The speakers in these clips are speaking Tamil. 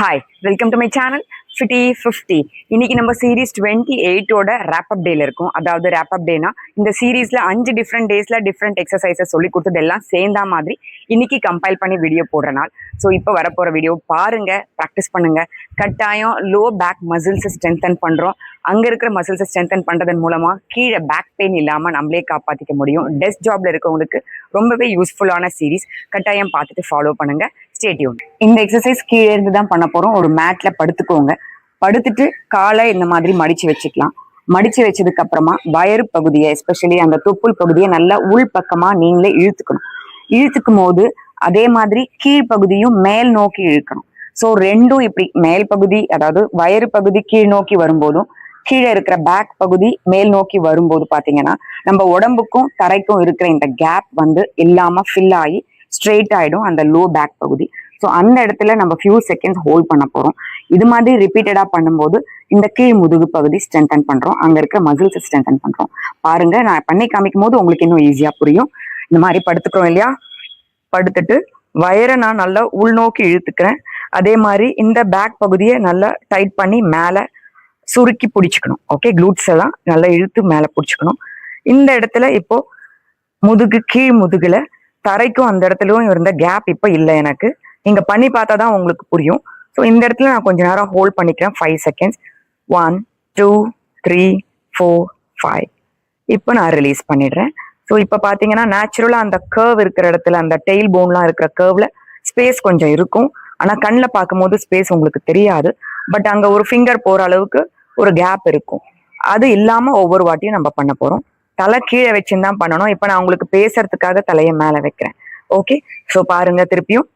Hi, welcome to my channel Fitty 50. இன்னைக்கு நம்ம சீரீஸ் 28ஓட ரேப்அப் டேல இருக்கும். அதாவது ரேப்அப் டேனா இந்த சீரீஸ்ல 5 டிஃப்ரெண்ட் டேஸ்ல டிஃப்ரெண்ட் எக்ஸசைசஸ் சொல்லி கொடுத்தது எல்லாம் சேர்ந்தா மாதிரி இன்னைக்கு கம்பைல் பண்ணி வீடியோ போடுற நாள். ஸோ இப்போ வரப்போற வீடியோ பாருங்க, ப்ராக்டிஸ் பண்ணுங்க. கட்டாயம் லோ பேக் மசில்ஸை ஸ்ட்ரென்தன் பண்றோம். அங்க இருக்கிற மசில்ஸை ஸ்ட்ரென்தன் பண்றதன் மூலமா கீழே பேக் பெயின் இல்லாம நம்மளே காப்பாத்திக்க முடியும். டெஸ்க் ஜாப்ல இருக்கவங்களுக்கு ரொம்பவே யூஸ்ஃபுல்லான சீரீஸ். கட்டாயம் பார்த்துட்டு ஃபாலோ பண்ணுங்க. Stay tune. இந்த எக்ஸசைஸ் கீழே இருந்து தான் பண்ண போறோம். ஒரு மேட்ல படுத்துக்கோங்க. படுத்துட்டு காலை இந்த மாதிரி மடிச்சு வச்சுக்கலாம். மடிச்சு வச்சதுக்கு அப்புறமா வயிறு பகுதியை, எஸ்பெஷலி அந்த தொப்புள் பகுதியை நல்லா உள் பக்கமா நீங்களே இழுத்துக்கணும். இழுத்துக்கும் போது அதே மாதிரி கீழ்ப்பகுதியும் மேல் நோக்கி இழுக்கணும். ஸோ ரெண்டும் இப்படி மேல் பகுதி, அதாவது வயிறு பகுதி கீழ் நோக்கி வரும்போதும் கீழே இருக்கிற பேக் பகுதி மேல் நோக்கி வரும்போது பாத்தீங்கன்னா நம்ம உடம்புக்கும் தரைக்கும் இருக்கிற இந்த கேப் வந்து இல்லாம ஃபில் ஆகி ஸ்ட்ரெயிட் ஆயிடும் அந்த லோ பேக் பகுதி. ஸோ அந்த இடத்துல நம்ம ஃபியூ செகண்ட்ஸ் ஹோல்ட் பண்ண போறோம். இது மாதிரி ரிப்பீட்டடா பண்ணும்போது இந்த கீழ் முதுகு பகுதி ஸ்ட்ரென்தன் பண்றோம், அங்க இருக்க மசில்ஸ் ஸ்ட்ரென்தன் பண்றோம். பாருங்க, நான் பண்ணி காமிக்கும் போது உங்களுக்கு இன்னும் ஈஸியா புரியும். இந்த மாதிரி படுத்துக்கிறோம் இல்லையா? படுத்துட்டு வயரை நான் நல்லா உள்நோக்கி இழுத்துக்கிறேன். அதே மாதிரி இந்த பேக் பகுதியை நல்லா டைட் பண்ணி மேல சுருக்கி பிடிச்சிக்கணும். ஓகே, க்ளூட்ஸ் எல்லாம் நல்லா இழுத்து மேல பிடிச்சிக்கணும். இந்த இடத்துல இப்போ முதுகு, கீழ் முதுகுல தரைக்கும் அந்த இடத்துலயும் இருந்த கேப் இப்போ இல்லை எனக்கு. நீங்க பண்ணி பார்த்தா தான் உங்களுக்கு புரியும். ஸோ இந்த இடத்துல நான் கொஞ்ச நேரம் ஹோல்ட் பண்ணிக்கிறேன். 5 செகண்ட்ஸ். 1 2 3 4 5. இப்போ நான் ரிலீஸ் பண்ணிடுறேன். ஸோ இப்போ பார்த்தீங்கன்னா நேச்சுரலா அந்த கர்வ் இருக்கிற இடத்துல, அந்த டெயில் போன்லாம் இருக்கிற கர்வ்ல ஸ்பேஸ் கொஞ்சம் இருக்கும். ஆனால் கண்ணில் பார்க்கும்போது ஸ்பேஸ் உங்களுக்கு தெரியாது. பட் அங்கே ஒரு ஃபிங்கர் போற அளவுக்கு ஒரு கேப் இருக்கும். அது இல்லாம ஒவ்வொரு வாட்டியும் நம்ம பண்ண போறோம். தலை கீழே வச்சுன்னு தான் பண்ணணும். இப்போ நான் உங்களுக்கு பேசுறதுக்காக தலையை மேலே வைக்கிறேன். ஓகே, ஸோ பாருங்க, திருப்பியும்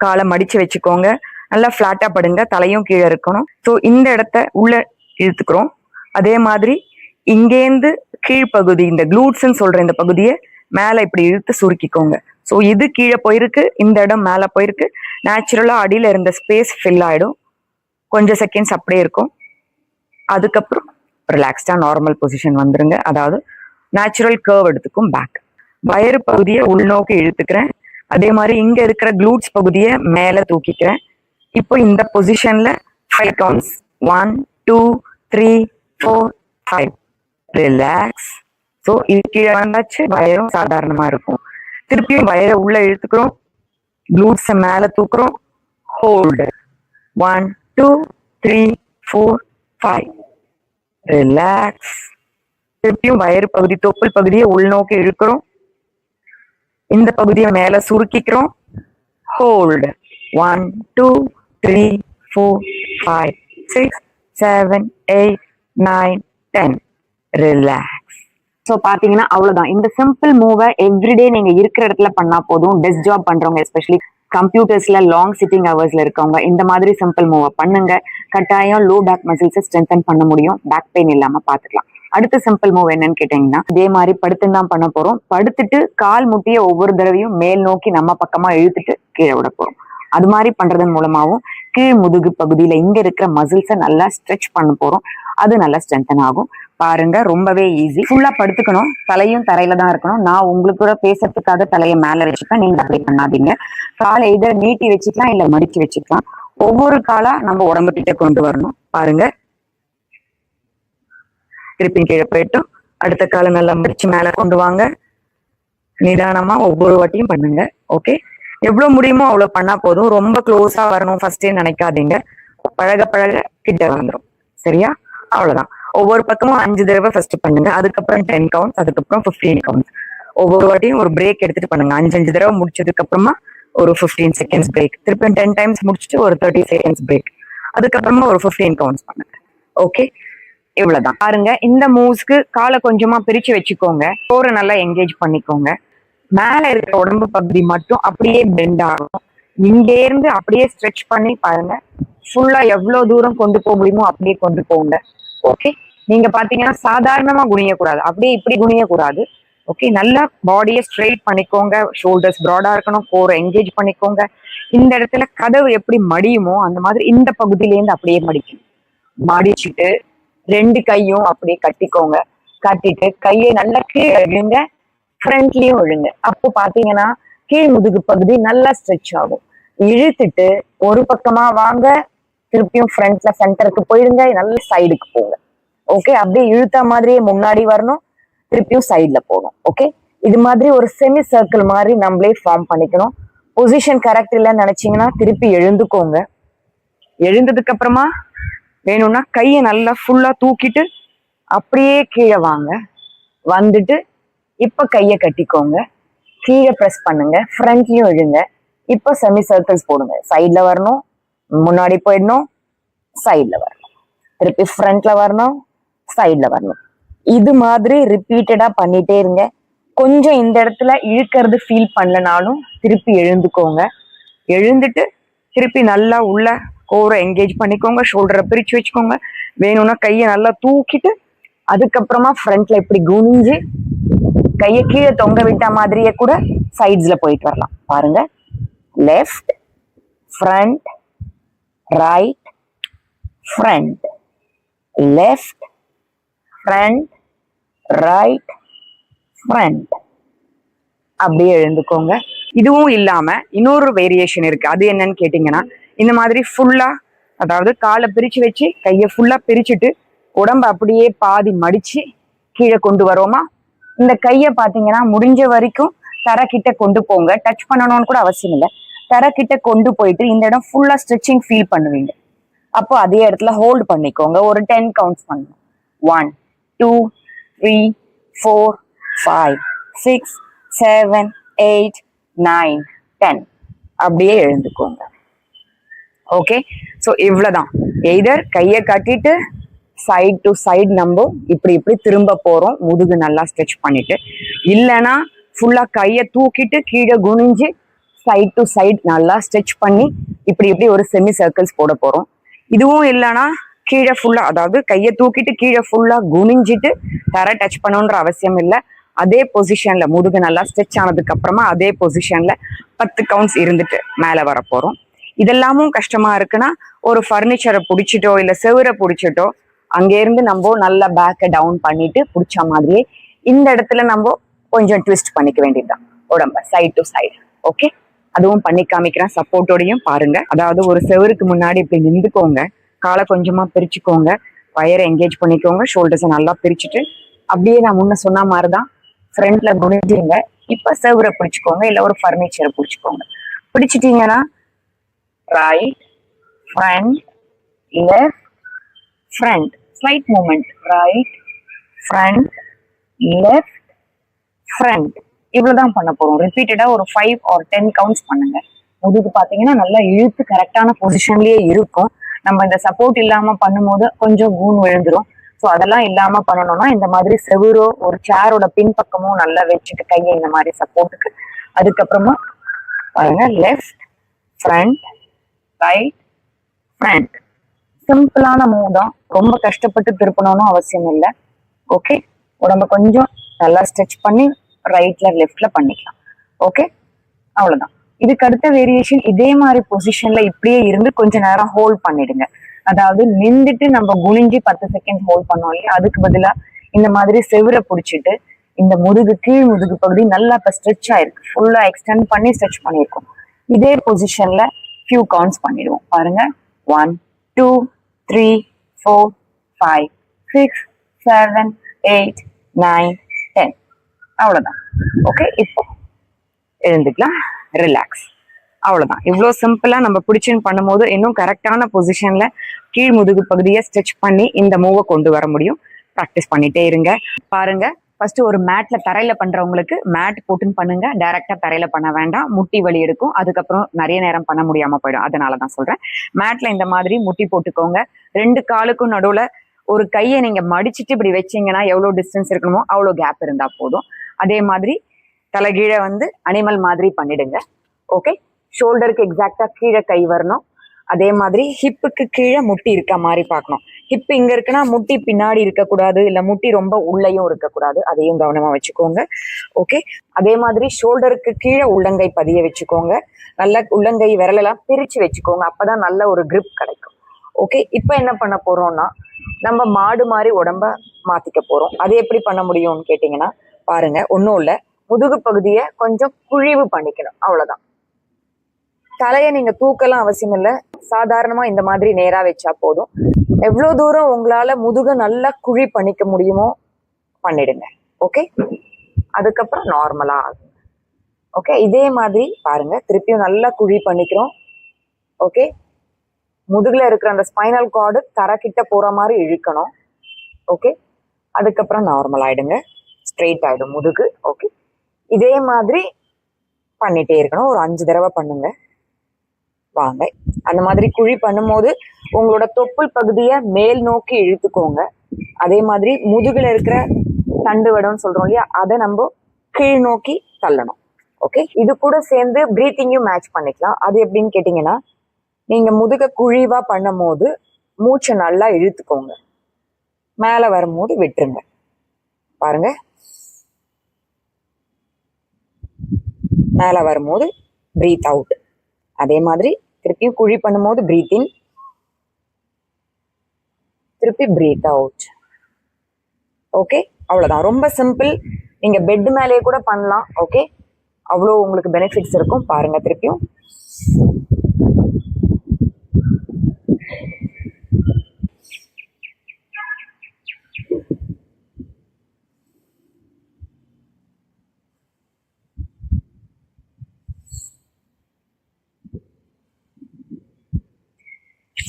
காலை மடிச்சு வச்சுக்கோங்க. நல்லா ஃபிளாட்டா படுங்க, தலையும் கீழே இருக்கணும். ஸோ இந்த இடத்த உள்ள இழுத்துக்கிறோம். அதே மாதிரி இங்கேருந்து கீழ்ப்பகுதி, இந்த க்ளூட்ஸ்ன்னு சொல்ற இந்த பகுதியை மேலே இப்படி இழுத்து சுருக்கிக்கோங்க. ஸோ இது கீழே போயிருக்கு, இந்த இடம் மேலே போயிருக்கு. நேச்சுரலா அடியில இருந்த ஸ்பேஸ் ஃபில் ஆயிடும். கொஞ்சம் செகண்ட்ஸ் அப்படியே இருக்கும். அதுக்கப்புறம் ரிலாக்ஸ்டா நார்மல் பொசிஷன் வந்துருங்க. அதாவது நேச்சுரல் கர்வ் எடுத்துக்கும் பேக். வயிறு பகுதியை உள்நோக்கி இழுத்துக்கிறேன். அதே மாதிரி இங்க இருக்கிற க்ளூட்ஸ் பகுதியை மேல தூக்கிக்கிறேன். இப்போ இந்த பொசிஷன்ல 5 கவுண்ட்ஸ். 1 2 3 4 5. ரிலாக்ஸ். ஸோ இது கீழே வந்தாச்சு, வயரும் சாதாரணமா இருக்கும். திருப்பியும் வயரை உள்ள இழுத்துக்கிறோம், க்ளூட்ஸை மேல தூக்குறோம், ஹோல்டு. 1 2 3 4 5. ரிலாக்ஸ். திருப்பியும் வயிறு பகுதி, தொப்புள் பகுதியை உள்நோக்கி இழுக்கிறோம், இந்த பகுதியை மேல சுருக்கிக்கிறோம், ஹோல்டு. 1 2 3 4 5 6 7 8 9 10. ரிலாக்ஸ். ஸோ பாத்தீங்கன்னா அவ்வளவுதான். இந்த சிம்பிள் மூவை எவ்ரிடே நீங்க இருக்கிற இடத்துல பண்ணா போதும். டெஸ்க் ஜாப் பண்றவங்க, எஸ்பெஷலி கம்ப்யூட்டர்ஸ்ல லாங் சிட்டிங் ஹவர்ஸ்ல இருக்கவங்க, இந்த மாதிரி சிம்பிள் மூவை பண்ணுங்க. கட்டாயம் லோ பேக் மசில்ஸை ஸ்ட்ரென்தன் பண்ண முடியும். பேக் பெயின் இல்லாம பாத்துக்கலாம். அடுத்த சிம்பிள் மூவ் என்னன்னு கேட்டீங்கன்னா, இதே மாதிரி படுத்துன்னு தான் பண்ண போறோம். படுத்துட்டு கால் முட்டியை ஒவ்வொரு தடவையும் மேல் நோக்கி நம்ம பக்கமா இழுத்துட்டு கீழே விட போறோம். அது மாதிரி பண்றதன் மூலமாவும் கீழ் முதுகு பகுதியில இங்க இருக்கிற மசில்ஸை நல்லா ஸ்ட்ரெச் பண்ண போறோம். அது நல்லா ஸ்ட்ரென்தன் ஆகும். பாருங்க, ரொம்பவே ஈஸி. ஃபுல்லா படுத்துக்கணும், தலையும் தரையில தான் இருக்கணும். நான் உங்களுக்கு கூட பேசுறதுக்காக தலையை மேல வச்சுப்பேன், நீங்க அப்படி பண்ணாதீங்க. காலை இதை நீட்டி வச்சுக்கலாம், இல்ல மடிச்சு வச்சுக்கலாம். ஒவ்வொரு காலா நம்ம உடம்பு கிட்ட கொண்டு வரணும். பாருங்க, திருப்பி கீழே போயிட்டு அடுத்த காலை நல்லா மடிச்சு மேல கொண்டு வாங்க. நிதானமா ஒவ்வொரு வாட்டியும் பண்ணுங்க. ஓகே, எவ்வளவு முடியுமோ அவ்வளவு பண்ணா போதும். ரொம்ப க்ளோஸா வரணும் ஃபர்ஸ்டே நினைக்காதீங்க. பழக பழக கிட்ட வந்துடும். சரியா? அவ்வளவுதான். ஒவ்வொரு பக்கமும் 5 தடவை ஃபர்ஸ்ட் பண்ணுங்க. அதுக்கப்புறம் 10 கவுண்ட்ஸ், அதுக்கப்புறம் 15 கவுண்ட்ஸ். ஒவ்வொரு வாட்டியும் ஒரு பிரேக் எடுத்துட்டு பண்ணுங்க. 5 தடவை முடிச்சதுக்கு அப்புறமா ஒரு 15 செகண்ட்ஸ் பிரேக். திருப்பி 10 டைம்ஸ் முடிச்சுட்டு ஒரு 30 செகண்ட்ஸ் பிரேக். அதுக்கப்புறமா ஒரு 15 கவுண்ட்ஸ் பண்ணுங்க. ஓகே, இவ்வளவுதான். பாருங்க, இந்த மூவ்ஸ்க்கு காலை கொஞ்சமா பிரிச்சு வச்சுக்கோங்க. கோரை நல்லா என்கேஜ் பண்ணிக்கோங்க. மேல இருக்கிற உடம்பு பகுதி மட்டும் அப்படியே பெண்ட் ஆகும். இங்க இருந்து அப்படியே ஸ்ட்ரெச் பண்ணி பாருங்க. ஃபுல்லா எவ்வளவு தூரம் கொண்டு போக முடியுமோ அப்படியே கொண்டு போங்க. ஓகே, நீங்க பாத்தீங்கன்னா சாதாரணமா குனியக்கூடாது, அப்படியே இப்படி குனியக்கூடாது. ஓகே, நல்லா பாடியை ஸ்ட்ரெயிட் பண்ணிக்கோங்க. ஷோல்டர்ஸ் ப்ராடா இருக்கணும். கோரை என்கேஜ் பண்ணிக்கோங்க. இந்த இடத்துல கதவு எப்படி மடியுமோ அந்த மாதிரி இந்த பகுதியிலேருந்து அப்படியே மடிக்கணும். மடிச்சுட்டு 2 கையும் அப்படியே கட்டிக்கோங்க. கட்டிட்டு கையை நல்லா கீழே விழுங்க, ஃப்ரண்ட்லயும் விழுங்க. அப்போ பாத்தீங்கன்னா கீழ் முதுகு பகுதி நல்லா ஸ்ட்ரெச் ஆகும். இழுத்துட்டு ஒரு பக்கமா வாங்க, திருப்பியும் ஃப்ரண்ட்ல சென்டருக்கு போயிடுங்க, நல்ல சைடுக்கு போங்க. ஓகே, அப்படியே இழுத்த மாதிரியே முன்னாடி வரணும், திருப்பியும் சைட்ல போகணும். ஓகே, இது மாதிரி ஒரு செமி சர்க்கிள் மாதிரி நம்மளே ஃபார்ம் பண்ணிக்கணும். பொசிஷன் கரெக்ட் இல்லைன்னு நினைச்சீங்கன்னா திருப்பி எழுந்துக்கோங்க. எழுந்ததுக்கு அப்புறமா வேணும்னா கையை நல்லா ஃபுல்லா தூக்கிட்டு அப்படியே கீழே வாங்க. வந்துட்டு இப்ப கையை கட்டிக்கோங்க, கீழே ப்ரெஸ் பண்ணுங்க, ஃப்ரண்ட்லயும் இழுங்க. இப்ப செமி சர்க்கிள்ஸ் போடுங்க. சைட்ல வரணும், முன்னாடி போயிடணும், சைட்ல வரணும், திருப்பி ஃப்ரண்ட்ல வரணும், சைட்ல வரணும். இது மாதிரி ரிப்பீட்டடா பண்ணிட்டே இருங்க. கொஞ்சம் இந்த இடத்துல இழுக்கிறது ஃபீல் பண்ணலனாலும் திருப்பி எழுந்துக்கோங்க. எழுந்துட்டு திருப்பி நல்லா உள்ள கோரை என்கேஜ் பண்ணிக்கோங்க, ஷோல்டரை பிரிச்சு வச்சுக்கோங்க. வேணும்னா கையை நல்லா தூக்கிட்டு அதுக்கப்புறமா ஃப்ரண்ட்ல இப்படி குனிஞ்சு கையை கீழே தொங்க விட்ட மாதிரியே கூட சைட்ஸ்ல போயிட்டு வரலாம். பாருங்க, left, front, right, front, left, front, right, front. அப்படியே எழுந்துக்கோங்க. இதுவும் இல்லாம இன்னொரு வேரியேஷன் இருக்கு. அது என்னன்னு கேட்டீங்கன்னா, இந்த மாதிரி ஃபுல்லா, அதாவது காலை பிரிச்சு வச்சு கையை ஃபுல்லா பிரிச்சுட்டு உடம்ப அப்படியே பாதி மடிச்சு கீழே கொண்டு வரோமா. இந்த கையை பாத்தீங்கன்னா முடிஞ்ச வரைக்கும் தரைக்கிட்ட கொண்டு போங்க. டச் பண்ணணும்னு கூட அவசியம் இல்லை. தரைக்கிட்ட கொண்டு போயிட்டு இந்த இடம் ஃபுல்லா ஸ்ட்ரெச்சிங் ஃபீல் பண்ணுவீங்க. அப்போ அதே இடத்துல ஹோல்ட் பண்ணிக்கோங்க. ஒரு 10 கவுண்ட்ஸ் பண்ணணும். 1 2 3 4 5 6 7 8 9 10. அப்படியே எழுந்துக்கோங்க. ஓகே, ஸோ இவ்வளவுதான். எய்தர் கையை கட்டிட்டு சைட் டு சைடு நம்ம இப்படி இப்படி திரும்ப போறோம், முதுகு நல்லா ஸ்ட்ரெச் பண்ணிட்டு. இல்லைன்னா ஃபுல்லா கையை தூக்கிட்டு கீழே குனிஞ்சு சைட் டு சைடு நல்லா ஸ்ட்ரெச் பண்ணி இப்படி இப்படி ஒரு செமி சர்க்கிள்ஸ் போட போறோம். இதுவும் இல்லைன்னா கீழே ஃபுல்லா, அதாவது கையை தூக்கிட்டு கீழே ஃபுல்லா குனிஞ்சிட்டு தர டச் பண்ணணுன்ற அவசியம் இல்லை. அதே பொசிஷன்ல முதுகு நல்லா ஸ்ட்ரெச் ஆனதுக்கு அப்புறமா அதே பொசிஷன்ல 10 கவுண்ட்ஸ் இருந்துட்டு மேல வர போறோம். இதெல்லாமும் கஷ்டமா இருக்குன்னா ஒரு ஃபர்னிச்சரை பிடிச்சிட்டோ இல்ல செவரை பிடிச்சிட்டோ அங்கேருந்து நம்ம நல்லா பேக்கை டவுன் பண்ணிட்டு பிடிச்ச மாதிரியே இந்த இடத்துல நம்ம கொஞ்சம் ட்விஸ்ட் பண்ணிக்க வேண்டியதுதான் உடம்ப சைடு டு சைடு. ஓகே, அதுவும் பண்ணி காமிக்கிறேன், சப்போர்ட்டோடையும் பாருங்க. அதாவது ஒரு செவருக்கு முன்னாடி இப்படி நின்றுக்கோங்க, காலை கொஞ்சமா பிரிச்சுக்கோங்க, வயரை என்கேஜ் பண்ணிக்கோங்க, ஷோல்டர்ஸை நல்லா பிரிச்சுட்டு அப்படியே நான் முன்ன சொன்ன மாதிரிதான் ஃப்ரண்ட்ல குனிஞ்சிருங்க. இப்ப செவரை பிடிச்சுக்கோங்க, இல்ல ஒரு ஃபர்னிச்சரை பிடிச்சுக்கோங்க. பிடிச்சிட்டீங்கன்னா right, front, left, front, slight moment, right, front, left, front. இவ்வளவுதான் பண்ண போறோம். ரிப்பீட்டடா ஒரு 5 or 10 கவுண்ட்ஸ் பண்ணுங்க. முதுகு பாத்தீங்கன்னா நல்லா இழுத்து கரெக்டான பொசிஷன்லயே இருக்கும். நம்ம இந்த சப்போர்ட் இல்லாம பண்ணும்போது கொஞ்சம் கூன் விழுந்துரும். ஸோ அதெல்லாம் இல்லாம பண்ணணும்னா இந்த மாதிரி செவுரோ ஒரு சேரோட பின்பக்கமோ நல்லா வச்சுட்டு கையை இந்த மாதிரி சப்போர்ட்டுக்கு. அதுக்கப்புறமா பாருங்க, லெஃப்ட், ஃப்ரண்ட், ரைட், ஃப்ரண்ட். சிம்பிளான மூவ் தான், ரொம்ப கஷ்டப்பட்டு திருப்பணும்னு அவசியம் இல்லை. ஓகே, உடம்ப கொஞ்சம் நல்லா ஸ்ட்ரெச் பண்ணி ரைட்ல லெஃப்ட்ல பண்ணிக்கலாம். ஓகே, அவ்வளவுதான். இதுக்கு அடுத்த வேரியேஷன் இதே மாதிரி பொசிஷன்ல இப்படியே இருந்து கொஞ்ச நேரம் ஹோல்ட் பண்ணிடுங்க. அதாவது நின்றுட்டு நம்ம குனிஞ்சு 10 செகண்ட் ஹோல்ட் பண்ணோம் இல்லையா, அதுக்கு பதிலா இந்த மாதிரி செவுரை பிடிச்சிட்டு இந்த முதுகு கீழ் முதுகு பகுதி நல்லா இப்ப ஸ்ட்ரெச் ஆயிருக்கு, ஃபுல்லா எக்ஸ்டெண்ட் பண்ணி ஸ்ட்ரெச் பண்ணியிருக்கோம். இதே பொசிஷன்ல ஃபியூ கவுண்ட்ஸ் பண்ணிடுவோம். பாருங்க, 1 2 3 4 5 6 7 8 9 10. அவ்வளவுதான். ஓகே, இப்போ எழுந்துக்கலாம், ரிலாக்ஸ். அவ்வளவுதான். இவ்வளோ சிம்பிளா நம்ம பிடிச்சுன்னு பண்ணும்போது இன்னும் கரெக்டான பொசிஷன்ல கீழ் முதுகு பகுதியை ஸ்ட்ரெச் பண்ணி இந்த மூவை கொண்டு வர முடியும். ப்ராக்டிஸ் பண்ணிட்டே இருங்க. பாருங்க, ஃபர்ஸ்ட் ஒரு மேட்ல தரையில பண்றவங்களுக்கு மேட் போட்டுன்னு பண்ணுங்க. டைரக்டா தரையில பண்ண வேண்டாம், முட்டி வலி எடுக்கும், அதுக்கப்புறம் நிறைய நேரம் பண்ண முடியாம போயிடும். அதனாலதான் சொல்றேன். மேட்ல இந்த மாதிரி முட்டி போட்டுக்கோங்க. 2 காலுக்கும் நடுவுல ஒரு கையை நீங்க மடிச்சுட்டு இப்படி வச்சீங்கன்னா எவ்வளவு டிஸ்டன்ஸ் இருக்கணுமோ அவ்வளோ கேப் இருந்தா போதும். அதே மாதிரி தலைகீழே வந்து அனிமல் மாதிரி பண்ணிடுங்க. ஓகே, ஷோல்டருக்கு எக்ஸாக்டா கீழே கை வரணும். அதே மாதிரி ஹிப்புக்கு கீழே முட்டி இருக்க மாதிரி பார்க்கணும். ஹிப் இங்க இருக்குன்னா முட்டி பின்னாடி இருக்கக்கூடாது, இல்ல முட்டி ரொம்ப உள்ளேயும் இருக்கக்கூடாது. அதையும் கவனமா வச்சுக்கோங்க. ஓகே, அதே மாதிரி ஷோல்டருக்கு கீழே உள்ளங்கை பதிய வச்சுக்கோங்க. நல்ல உள்ளங்கை விரலெல்லாம் பிரிச்சு வச்சுக்கோங்க, அப்பதான் நல்ல ஒரு கிரிப் கிடைக்கும். ஓகே, இப்ப என்ன பண்ண போறோம்னா நம்ம மாடு மாதிரி உடம்ப மாத்திக்க போறோம். அது எப்படி பண்ண முடியும்னு கேட்டீங்கன்னா பாருங்க, ஒன்றும் இல்லை, முதுகு பகுதியை கொஞ்சம் குழிவு பண்ணிக்கணும், அவ்வளவுதான். தலையை நீங்க தூக்கலாம் அவசியம் இல்லை, சாதாரணமா இந்த மாதிரி நேரா வச்சா போதும். எவ்வளவு தூரம் உங்களால முதுக நல்லா குழி பண்ணிக்க முடியுமோ பண்ணிடுங்க. ஓகே, அதுக்கப்புறம் நார்மலா ஆகும். ஓகே, இதே மாதிரி பாருங்க, திருப்பியும் நல்லா குழி பண்ணிக்கிறோம். ஓகே, முதுகுல இருக்கிற அந்த ஸ்பைனல் கார்டு தரக்கிட்ட போற மாதிரி இழுக்கணும். ஓகே, அதுக்கப்புறம் நார்மல் ஆயிடுங்க, ஸ்ட்ரெயிட் ஆயிடும் முதுகு. ஓகே, இதே மாதிரி பண்ணிட்டே இருக்கணும். ஒரு 5 தடவை பண்ணுங்க. வாங்க, அந்த மாதிரி குழி பண்ணும்போது உங்களோட தொப்புள் பகுதியை மேல் நோக்கி இழுத்துக்கோங்க. அதே மாதிரி முதுகுல இருக்கிற தண்டுவடம்னு சொல்றோம் இல்லையா, அதை நம்ம கீழ் நோக்கி தள்ளணும். ஓகே, இது கூட சேர்ந்து பிரீத்திங்கும் மேட்ச் பண்ணிக்கலாம். அது எப்படின்னு கேட்டீங்கன்னா, நீங்க முதுக குழிவா பண்ணும் போது மூச்சை நல்லா இழுத்துக்கோங்க, மேல வரும்போது விட்டுருங்க. பாருங்க, மேல வரும்போது பிரீத் அவுட். அதே மாதிரி திருப்பியும் குழி பண்ணும்போது பிரீத் இன், திருப்பி பிரீத் அவுட். ஓகே, அவ்வளவுதான். ரொம்ப சிம்பிள். நீங்க பெட் மேலேயே கூட பண்ணலாம். ஓகே, அவ்வளோ உங்களுக்கு பெனிஃபிட்ஸ் இருக்கும். பாருங்க, திருப்பியும்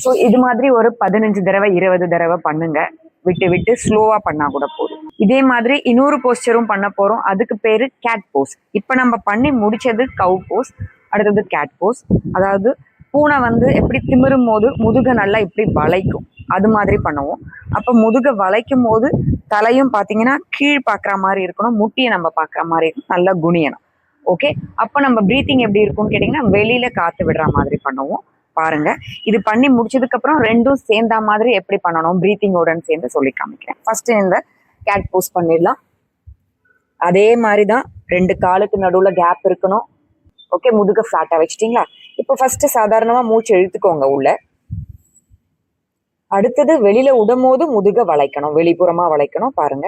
ஸோ இது மாதிரி ஒரு 15 தடவை 20 தடவை பண்ணுங்க. விட்டு விட்டு ஸ்லோவா பண்ணா கூட போதும். இதே மாதிரி இன்னொரு போஸ்டரும் பண்ண போறோம். அதுக்கு பேரு கேட் போஸ். இப்ப நம்ம பண்ணி முடிச்சது கவ் போஸ், அடுத்தது கேட் போஸ். அதாவது பூனை வந்து எப்படி திமிரும் போது முதுக நல்லா இப்படி வளைக்கும், அது மாதிரி பண்ணுவோம். அப்ப முதுக வளைக்கும் போது தலையும் பாத்தீங்கன்னா கீழ் பாக்குற மாதிரி இருக்கணும், முட்டியை நம்ம பாக்குற மாதிரி இருக்கும், நல்லா குனியணும். ஓகே, அப்ப நம்ம பிரீத்திங் எப்படி இருக்கும்னு கேட்டீங்கன்னா, வெளியில காத்து விடுற மாதிரி பண்ணுவோம். பாருங்க, இது பண்ணி முடிச்சதுக்கு அப்புறம் ரெண்டும் சேர்ந்தா மாதிரி எப்படி பண்ணணும் பிரீத்திங்கோட சேர்ந்து சொல்லி காமிக்கிறேன். ஃபர்ஸ்ட் இந்த கேட் போஸ் பண்ணிடலாம். அதே மாதிரிதான் 2 காலுக்கு நடுவுல கேப் இருக்கணும். ஓகே, முதுக ஃபிளாட்டா வச்சுட்டீங்களா? இப்போ ஃபர்ஸ்ட் சாதாரணமா மூச்சு இழுத்துக்கோங்க உள்ள. அடுத்தது வெளியில விடும் போது முதுக வளைக்கணும், வெளிப்புறமா வளைக்கணும். பாருங்க,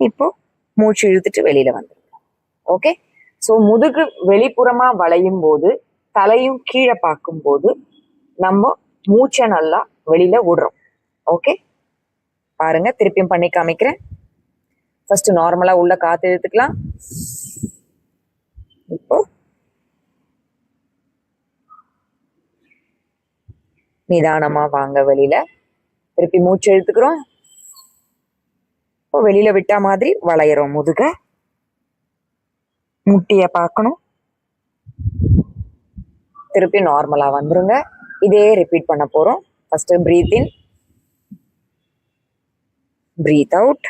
இப்போ மூச்சு இழுத்துட்டு வெளியில வந்துருங்க. ஓகே, ஸோ முதுகு வெளிப்புறமா வளையும் போது தலையும் கீழே பார்க்கும் போது நம்ம மூச்சை நல்லா வெளியில விடுறோம். ஓகே, பாருங்க, திருப்பியும் பண்ணி காமிக்கிறேன். ஃபர்ஸ்ட் நார்மலா உள்ள காத்து இழுத்துக்கலாம். இப்போ நிதானமா வாங்க வெளியில, திருப்பி மூச்சு இழுத்துக்கிறோம். இப்போ வெளியில விட்டா மாதிரி வளையிறோம் முதுக, முட்டிய பார்க்கணும். திருப்பி நார்மலா வந்துருங்க. இதே ரிப்பீட் பண்ண போறோம். ஃபர்ஸ்ட் பிரீத் இன், பிரீத் அவுட்.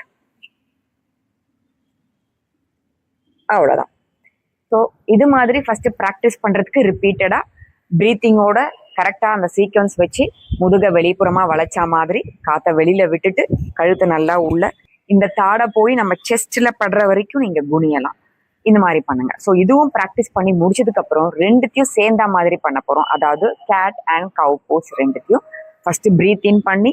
அவ்வளவுதான். ஸோ இது மாதிரி ஃபர்ஸ்ட் ப்ராக்டிஸ் பண்றதுக்கு ரிப்பீட்டடா பிரீத்திங்கோட கரெக்டா அந்த சீக்வன்ஸ் வச்சு முதுக வெளிப்புறமா வளைச்சா மாதிரி காத்த வெளியில விட்டுட்டு கழுத்து நல்லா உள்ள, இந்த தாடை போய் நம்ம செஸ்ட்ல படுற வரைக்கும் நீங்க குனியலாம். இந்த மாதிரி பண்ணுங்க. ஸோ இதுவும் ப்ராக்டிஸ் பண்ணி முடிச்சதுக்கு அப்புறம் ரெண்டுத்தையும் சேர்ந்தா மாதிரி பண்ண போறோம். அதாவது கேட் அண்ட் கவ் போஸ் ரெண்டுத்தையும் ஃபர்ஸ்ட் பிரீத் இன் பண்ணி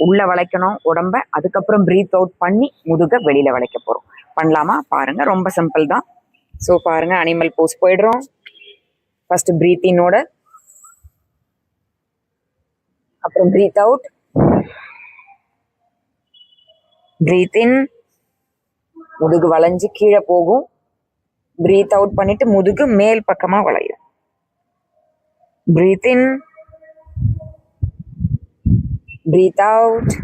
உள்ள வளைக்கணும் உடம்ப, அதுக்கப்புறம் பிரீத் அவுட் பண்ணி முதுக வெளியில வளைக்க போறோம். பண்ணலாமா? பாருங்க, ரொம்ப சிம்பிள் தான். ஸோ பாருங்க, அனிமல் போஸ் போயிடுறோம். ஃபர்ஸ்ட் பிரீத் இன்னோட, அப்புறம் பிரீத் அவுட், பிரீத் இன், முதுகு வளைஞ்சு கீழே போகும். பிரீத் அவுட் பண்ணிட்டு முதுகு மேல் பக்கமா வளையும். பிரீத் இன், பிரீத் அவுட்,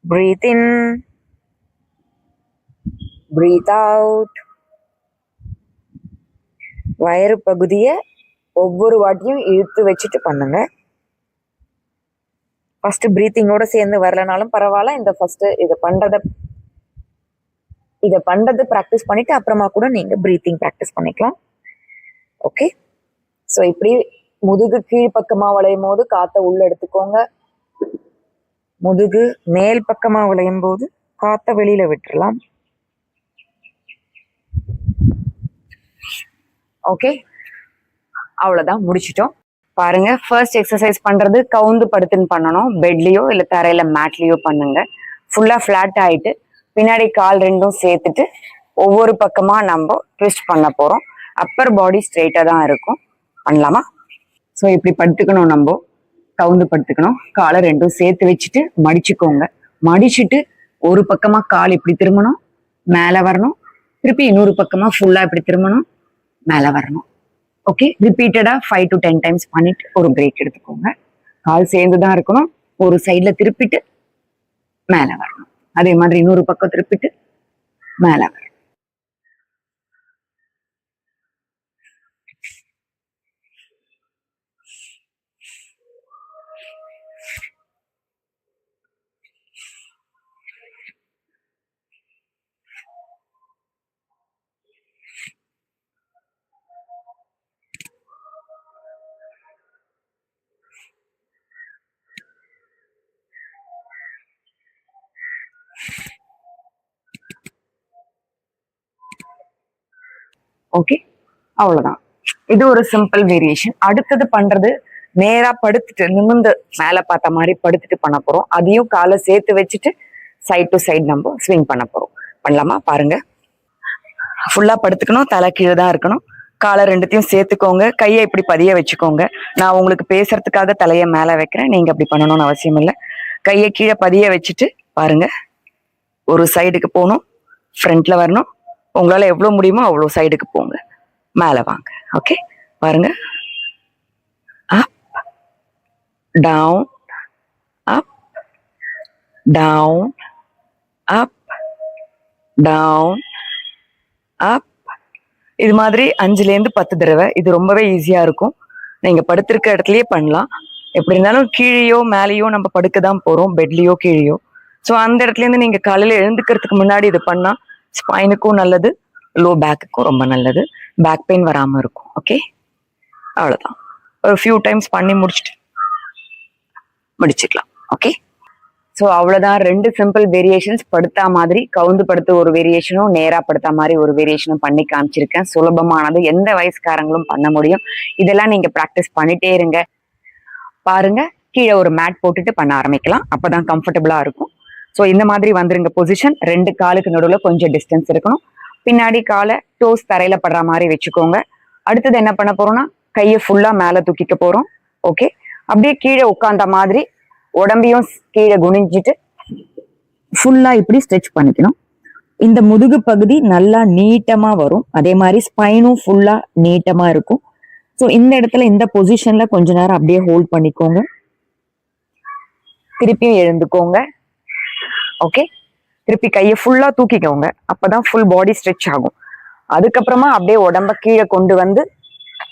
பிரீத் இன், பிரீத் அவுட். வயிறு பகுதியை ஒவ்வொரு வாட்டியும் இழுத்து வச்சுட்டு பண்ணுங்க. ஃபர்ஸ்ட் பிரீத்திங்கோட சேர்ந்து வரலனாலும் பரவாயில்ல, இந்த ஃபர்ஸ்ட் இதை பண்றது ப்ராக்டிஸ் பண்ணிட்டு அப்புறமா கூட நீங்க பிரீத்திங் ப்ராக்டிஸ் பண்ணிக்கலாம். ஓகே, ஸோ இப்படி முதுகு கீழ் பக்கமா வளையும் போது காத்த உள்ள எடுத்துக்கோங்க. முதுகு மேல் பக்கமா வளையும் போது காத்த வெளியில விட்டுறலாம். ஓகே, அவ்வளவுதான், முடிச்சிட்டோம். பாருங்க, ஃபர்ஸ்ட் எக்ஸசைஸ் பண்றது கவுந்து படுத்துன்னு பண்ணணும். பெட்லயோ இல்ல தரையில மேட்லயோ பண்ணுங்க. ஃபுல்லா ஃபிளாட் ஆயிட்டு பின்னாடி கால் ரெண்டும் சேர்த்துட்டு ஒவ்வொரு பக்கமா நம்ம ட்விஸ்ட் பண்ண போறோம். அப்பர் பாடி ஸ்ட்ரெயிட்டா தான் இருக்கும். பண்ணலாமா? ஸோ இப்படி படுத்துக்கணும், நம்ம கவுந்து படுத்துக்கணும். காலை ரெண்டும் சேர்த்து வச்சுட்டு மடிச்சுக்கோங்க. மடிச்சுட்டு ஒரு பக்கமா கால் இப்படி திரும்பணும், மேல வரணும். திருப்பி இன்னொரு பக்கமா ஃபுல்லா இப்படி திரும்பணும், மேல வரணும். ஓகே, ரிப்பீட்டடா 5 to 10 டைம்ஸ் பண்ணிட்டு ஒரு பிரேக் எடுத்துக்கோங்க. கால் சேர்ந்துதான் இருக்கணும். ஒரு சைட்ல திருப்பிட்டு மேல வரணும். அதே மாதிரி இன்னொரு பக்கம் திருப்பிட்டு மேல வரணும். ஓகே, அவ்வளவுதான். இது ஒரு சிம்பிள் வேரியேஷன். அடுத்தது பண்றது நேரா படுத்துட்டு நிமிந்து மேல பார்த்த மாதிரி படுத்துட்டு பண்ண போறோம். அதையும் காலை சேர்த்து வச்சுட்டு சைட் டு சைட் நம்ம ஸ்விங் பண்ண போறோம். பண்ணலாமா? பாருங்க. ஃபுல்லா படுத்துக்கணும், தலை கீழே தான் இருக்கணும். காலை ரெண்டுத்தையும் சேர்த்துக்கோங்க. கையை இப்படி பதிய வச்சுக்கோங்க. நான் உங்களுக்கு பேசுறதுக்காக தலையை மேல வைக்கிறேன், நீங்க அப்படி பண்ணணும்னு அவசியம் இல்லை. கையை கீழே பதிய வச்சுட்டு பாருங்க. ஒரு சைடுக்கு போகணும், ஃப்ரண்ட்ல வரணும். உங்களால எவ்வளவு முடியுமோ அவ்வளோ சைடுக்கு போங்க, மேல வாங்க. ஓகே, பாருங்க. Up down, up down, up down, up. இது மாதிரி 5ல இருந்து 10 தடவை. இது ரொம்பவே ஈஸியா இருக்கும். நீங்க படுத்திருக்க இடத்துலயே பண்ணலாம். எப்படி இருந்தாலும் கீழேயோ மேலேயோ நம்ம படுக்க தான் போறோம், பெட்லயோ கீழேயோ. ஸோ அந்த இடத்துல இருந்து நீங்க காலையில எழுந்துக்கிறதுக்கு முன்னாடி இது பண்ணா ஸ்பைனுக்கும் நல்லது, லோ பேக்குக்கும் ரொம்ப நல்லது. பேக் பெயின் வராம இருக்கும். ஓகே, அவ்வளவுதான். ஒரு ஃபியூ டைம்ஸ் பண்ணி முடிச்சுக்கலாம். ஓகே, ஸோ அவ்வளவுதான். 2 சிம்பிள் வேரியேஷன்ஸ். படுத்தா மாதிரி கவுந்து படுத்த ஒரு வேரியேஷனும், நேரா படுத்தா மாதிரி ஒரு வேரியேஷனும் பண்ணி காமிச்சிருக்கேன். சுலபமானது, எந்த வயசுக்காரங்களும் பண்ண முடியும். இதெல்லாம் நீங்க ப்ராக்டிஸ் பண்ணிட்டே இருங்க. பாருங்க, கீழே ஒரு மேட் போட்டுட்டு பண்ண ஆரம்பிக்கலாம். அப்பதான் கம்ஃபர்டபுளா இருக்கும். ஸோ இந்த மாதிரி வந்துருங்க பொசிஷன். 2 காலுக்கு நடுவில் கொஞ்சம் டிஸ்டன்ஸ் இருக்கணும். பின்னாடி காலை டோஸ் தரையில படுற மாதிரி வச்சுக்கோங்க. அடுத்தது என்ன பண்ண போறோம்னா, கையை ஃபுல்லா மேல தூக்கிக்க போறோம். ஓகே, அப்படியே கீழே உட்கார்ந்த மாதிரி உடம்பையும் கீழே குனிஞ்சிட்டு ஃபுல்லா இப்படி ஸ்ட்ரெச் பண்ணிக்கணும். இந்த முதுகு பகுதி நல்லா நீட்டமா வரும். அதே மாதிரி ஸ்பைனும் ஃபுல்லா நீட்டமா இருக்கும். ஸோ இந்த இடத்துல இந்த பொசிஷன்ல கொஞ்ச நேரம் அப்படியே ஹோல்ட் பண்ணிக்கோங்க. திருப்பியும் எழுந்துக்கோங்க. ஓகே, திருப்பி கையை ஃபுல்லா தூக்கிக்கோங்க. அப்பதான் ஃபுல் பாடி ஸ்ட்ரெச் ஆகும். அதுக்கப்புறமா அப்படியே உடம்ப கீழே கொண்டு வந்து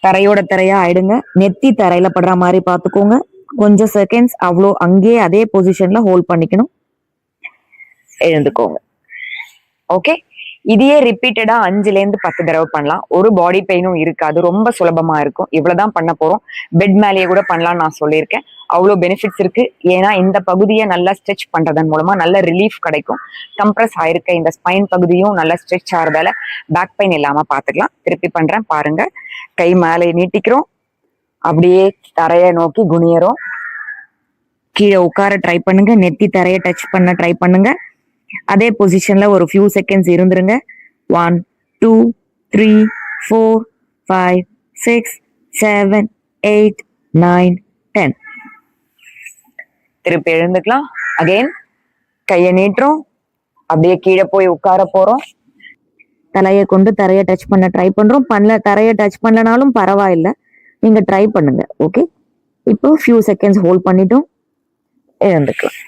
தரையோட தரையா ஆயிடுங்க. நெத்தி தரையில படுற மாதிரி பார்த்துக்கோங்க. கொஞ்சம் செகண்ட்ஸ் அவ்வளோ அங்கேயே அதே பொசிஷன்ல ஹோல்ட் பண்ணிக்கணும். எழுந்துக்கோங்க. ஓகே, இதையே ரிப்பீட்டடா 5ல இருந்து 10 தடவை பண்ணலாம். ஒரு பாடி பெயினும் இருக்காது, ரொம்ப சுலபமா இருக்கும். இவ்வளவுதான் பண்ண போறோம். பெட் மேலேயே கூட பண்ணலாம் நான் சொல்லியிருக்கேன். அவ்வளோ பெனிஃபிட்ஸ் இருக்கு. ஏன்னா இந்த பகுதியை நல்லா ஸ்ட்ரெச் பண்றதன் மூலமா நல்ல ரிலீஃப் கிடைக்கும். கம்ப்ரஸ் ஆயிருக்க இந்த ஸ்பைன் பகுதியும் நல்லா ஸ்ட்ரெச் ஆகிறதால பேக் பெயின் இல்லாம பாத்துக்கலாம். திருப்பி பண்றேன் பாருங்க. கை மேலே நீட்டிக்கிறோம், அப்படியே தரையை நோக்கி குனியறோம். கீழே உட்கார ட்ரை பண்ணுங்க. நெத்தி தரையை டச் பண்ண ட்ரை பண்ணுங்க. அதே பொசிஷன்ல ஒரு ஃபியூ செகண்ட்ஸ் இருந்துருங்க. 1 2 3 4 5 6 7 8 9 10. திருப்பி எழுந்துக்கலாம். அகைன் கையை நீட்டுறோம், அப்படியே கீழே போய் உட்கார போறோம். தலையை கொண்டு தரையை டச் பண்ண ட்ரை பண்றோம். தரையை டச் பண்ணலனாலும் பரவாயில்லை, நீங்க ட்ரை பண்ணுங்க. ஓகே, இப்போ ஃபியூ செகண்ட்ஸ் ஹோல்ட் பண்ணிட்டோம், எழுந்துக்கலாம்.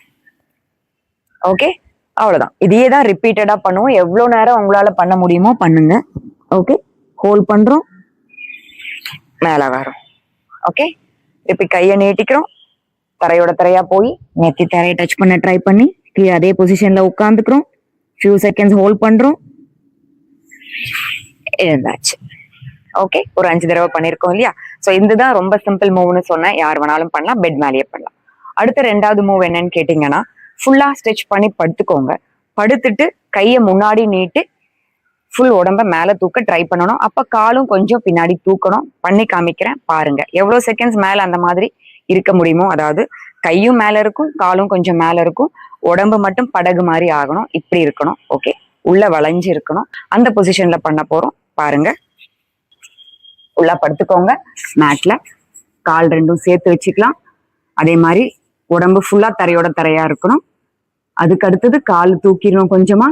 ஓகே, அவ்வளவுதான். இதையே தான் ரிப்பீட்டடா பண்ணுவோம். எவ்வளவு நேரம் உங்களால பண்ண முடியுமோ பண்ணுங்க. ஓகே, ஹோல்ட் பண்றோம், மேல வரும். ஓகே, இப்ப கையை நீட்டிக்கிறோம். தரையோட தரையா போய் நெத்தி தரையை டச் பண்ண ட்ரை பண்ணி கீழே அதே பொசிஷன்ல உட்காந்துக்கிறோம். ஃபியூ செகண்ட்ஸ் ஹோல்ட் பண்றோம், எழுந்தாச்சு. ஓகே, ஒரு 5 தடவை பண்ணிருக்கோம் இல்லையா? சோ இதுதான் ரொம்ப சிம்பிள் மூவ்னு சொன்னேன். யார் வேணாலும் பண்ணலாம், பெட் மேலேயே பண்ணலாம். அடுத்த 2வது மூவ் என்னன்னு கேட்டீங்கன்னா, ஃபுல்லா ஸ்ட்ரெச் பண்ணி படுத்துக்கோங்க. படுத்துட்டு கையை முன்னாடி நீட்டு ஃபுல் உடம்ப மேல தூக்க ட்ரை பண்ணணும். அப்ப காலும் கொஞ்சம் பின்னாடி தூக்கணும். பண்ணி காமிக்கிறேன் பாருங்க. எவ்வளவு செகண்ட்ஸ் மேல அந்த மாதிரி இருக்க முடியுமோ, அதாவது கையும் மேல இருக்கும், காலும் கொஞ்சம் மேல இருக்கும். உடம்பு மட்டும் படகு மாதிரி ஆகணும், இப்படி இருக்கணும். ஓகே, உள்ள வளைஞ்சு இருக்கணும். அந்த பொசிஷன்ல பண்ண போறோம். பாருங்க, உள்ள படுத்துக்கோங்க மேட்ல, கால் ரெண்டும் சேர்த்து வச்சுக்கலாம். அதே மாதிரி உடம்பு ஃபுல்லா தரையோட தரையா இருக்கணும். அதுக்கு அடுத்தது கால் தூக்கிடணும், கொஞ்சமா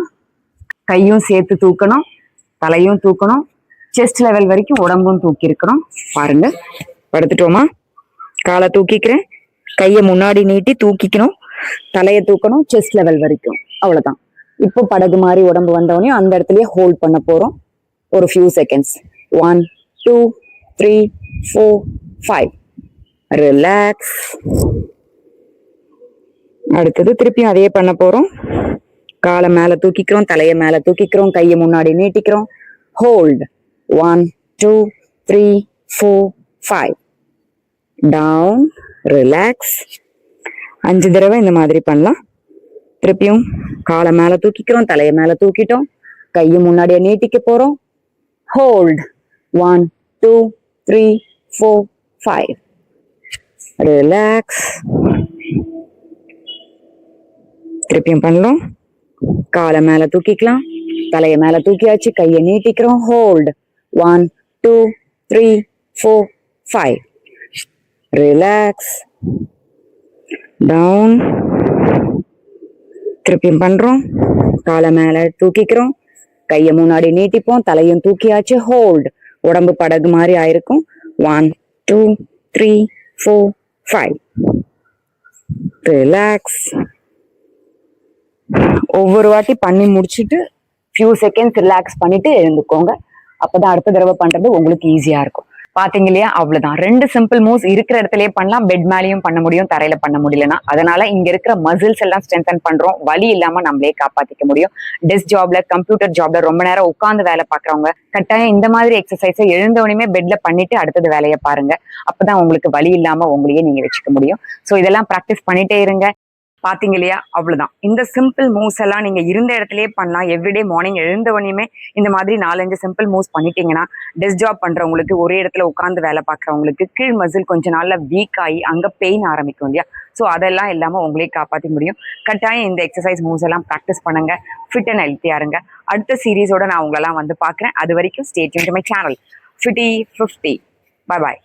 கையும் சேர்த்து தூக்கணும், தலையும் தூக்கணும், செஸ்ட் லெவல் வரைக்கும் உடம்பும் தூக்கி இருக்கணும். பாருங்க, படுத்துட்டோமா? காலை தூக்கிக்கிறேன், கையை முன்னாடி நீட்டி தூக்கிக்கணும், தலையை தூக்கணும், செஸ்ட் லெவல் வரைக்கும். அவ்வளவுதான். இப்போ படகு மாதிரி உடம்பு வந்தவொடனே அந்த இடத்துலயே ஹோல்ட் பண்ண போறோம் ஒரு ஃபியூ செகண்ட்ஸ். 1 2 3 4 5. ரிலாக்ஸ். அடுத்தது திருப்பியும் அதே பண்ண போறோம். காலை மேல தூக்கிக்கிறோம், தலையை மேல தூக்கிக்கிறோம், கையை முன்னாடி நீட்டிக்கிறோம், ஹோல்ட். 1 2 3 4 5. Down, relax. 5 தடவை இந்த மாதிரி பண்ணலாம். திருப்பியும் காலை மேல தூக்கிக்கிறோம், தலையை மேல தூக்கிட்டோம், கையை முன்னாடியே நீட்டிக்க போறோம், ஹோல்ட். 1 2 3 4 5. ரிலாக்ஸ். திருப்பியும் பண்ணலாம். காலை மேல தூக்கிக்கலாம், தலையை மேல தூக்கியாச்சு, கையை நீட்டிக்கிறோம், ஹோல்ட். 1 2 3 4 5. ரிலாக்ஸ். டவுன். திருப்பியும் பண்றோம். காலை மேல தூக்கிக்கிறோம், கையை முன்னாடி நீட்டிப்போம், தலையும் தூக்கியாச்சு, ஹோல்ட். உடம்பு படகு மாதிரி ஆயிருக்கும். 1 2 3 4 5. ரிலாக்ஸ். ஒவ்வொரு வாட்டி பண்ணி முடிச்சுட்டு ஃபியூ செகண்ட்ஸ் ரிலாக்ஸ் பண்ணிட்டு எழுந்துக்கோங்க. அப்பதான் அடுத்த தடவை பண்றது உங்களுக்கு ஈஸியா இருக்கும். பாத்தீங்க இல்லையா? அவ்வளவுதான். 2 சிம்பிள் மூவ்ஸ் இருக்கிற இடத்துலயே பண்ணலாம். பெட் மேலேயும் பண்ண முடியும், தரையில பண்ண முடியலன்னா. அதனால இங்க இருக்கிற மசில்ஸ் எல்லாம் ஸ்ட்ரென்தன் பண்றோம். வலி இல்லாம நம்மளே காப்பாத்திக்க முடியும். டெஸ்க் ஜாப்ல, கம்ப்யூட்டர் ஜாப்ல ரொம்ப நேரம் உட்கார்ந்து வேலை பாக்குறவங்க கட்டாயம் இந்த மாதிரி எக்ஸசைஸை எழுந்தவனையுமே பெட்ல பண்ணிட்டு அடுத்தது வேலையை பாருங்க. அப்பதான் உங்களுக்கு வலி இல்லாம உங்களையே நீங்க வச்சுக்க முடியும். சோ இதெல்லாம் பிராக்டிஸ் பண்ணிட்டே இருங்க. பாத்தீங்க இல்லையா? அவ்வளவுதான். இந்த சிம்பிள் மூவ்ஸ் எல்லாம் நீங்க இருந்த இடத்துலயே பண்ணலாம். எவ்ரிடே மார்னிங் எழுந்தவனையுமே இந்த மாதிரி 4-5 சிம்பிள் மூவ்ஸ் பண்ணிட்டீங்கன்னா டெஸ்க் ஜாப் பண்றவங்களுக்கு, ஒரே இடத்துல உட்கார்ந்து வேலை பார்க்கறவங்களுக்கு கீழ் மசில் கொஞ்ச நாள்ல வீக் ஆகி அங்க பெயின் ஆரம்பிக்கும் இல்லையா? ஸோ அதெல்லாம் இல்லாம உங்களே காப்பாற்ற முடியும். கட்டாயம் இந்த எக்ஸசைஸ் மூவ்ஸ் எல்லாம் ப்ராக்டிஸ் பண்ணுங்க. ஃபிட் அண்ட் ஹெல்த்தியா இருங்க. அடுத்த சீரீஸோட நான் உங்களெல்லாம் வந்து பாக்குறேன். அது வரைக்கும் stay tune to my channel FITTY50. Bye bye.